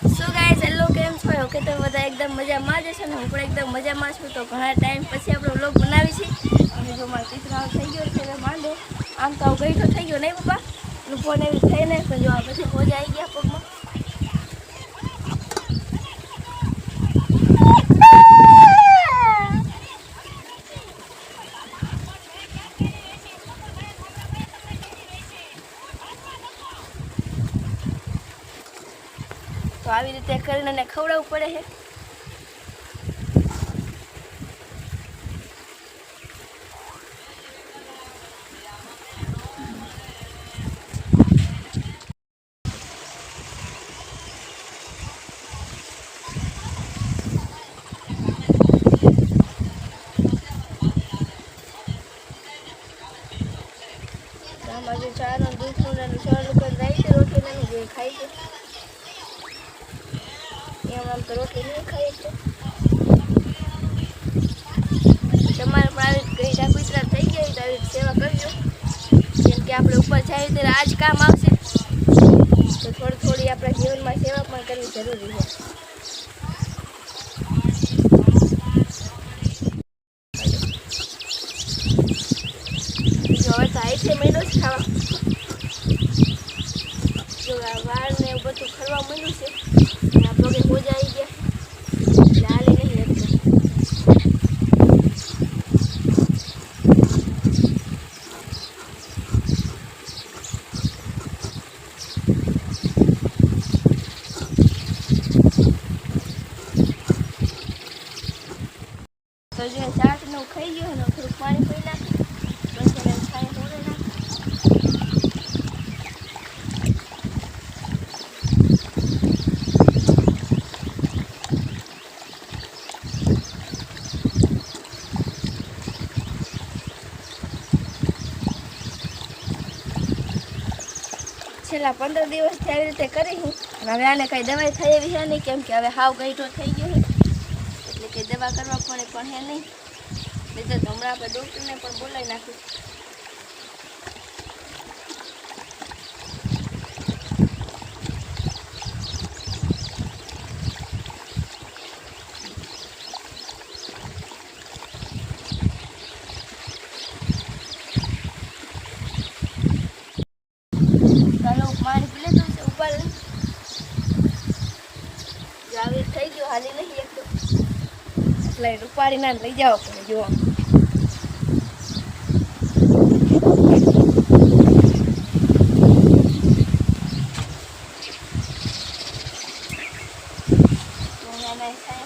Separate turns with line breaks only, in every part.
So guys hello કેમ છો? Okay તો બધા એકદમ મજામાં જ છે ને હું પણ એકદમ મજામાં છું. તો ઘણા ટાઈમ પછી આપણે વ્લોગ બનાવી છે અને જો મારો પિતરાવ થઈ ગયો છે હવે માંડો આમ તો ગઈઠો થઈ ગયો નહીં પપ્પા રૂપોને એવી થઈને પણ જો આ પછી મોજા આવી ગયા પગમાં. તો આવી રીતે કરીને એને ખવડાવવું પડે છે. આમાં જે ચાનો દૂધનું ચાલુ કરી જાય છે રોટલી જે ખાઈ છે એમ આમ તો રોટલી નહીં ખાઈ છે. તમારે પણ આવી ગઈઢા કુતરા થઈ ગયા તો આવી સેવા કરજો જેમ કે આપણે ઉપર જાય ત્યારે આ જ કામ આવશે. તો થોડી થોડી આપણા જીવનમાં સેવા પણ કરવી જરૂરી છે. જો હવે તો આવી છે મહિનો જ ખાવા જો આ વાળ ને એવું બધું ખરવા માંડ્યું છે આ પગે મોજા આવી ગયા એટલે હાલી નહીં લગતું. તો જે ચાટ નું ખાઈ ગયો ને થોડું પાણી પી નાખી બંધ છાંય હોડે નાખી. છેલ્લા 15 દિવસથી આવી રીતે કરી હું હવે આને કઈ દવાઈ થઈ એવી છે નહીં કેમ કે હવે હાવ ગઈઠો થઈ ગયો છે એટલે કે દવા કરવા પડે પણ હે નહીં નહીં તો હમણાં આપણે ડૉક્ટરને પણ બોલાવી નાખ્યું. ચાલો પાણી પી લેતું છે ઉપર આવી થઈ ગયો હાલી નહીં એક તો એટલે રૂપાડી ના લઈ જાઓ પણ જો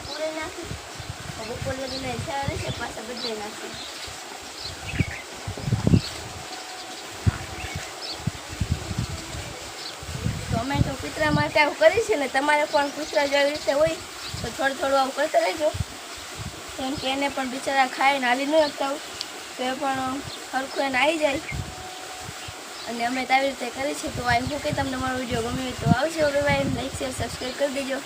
પૂરે નાખી બપોર લગીને છા રહેશે પાછા બદલાઈ નાખશે. તો અમે તો કૂતરા માટે આવું કરી છે ને તમારે પણ કૂતરા જો આવી રીતે હોય તો થોડું થોડું આવું કરતા રહેજો કેમ કે એને પણ બિચારા ખાઈને હાલી નહીં શકતા હોય તો એ પણ સરખું એને આવી જાય અને અમે તો આવી રીતે કરી છે. તો આઈ હોપ કે તમને મારો વિડીયો ગમ્યો તો આવજો હવે લાઈક શેર સબસ્ક્રાઈબ કરી દેજો.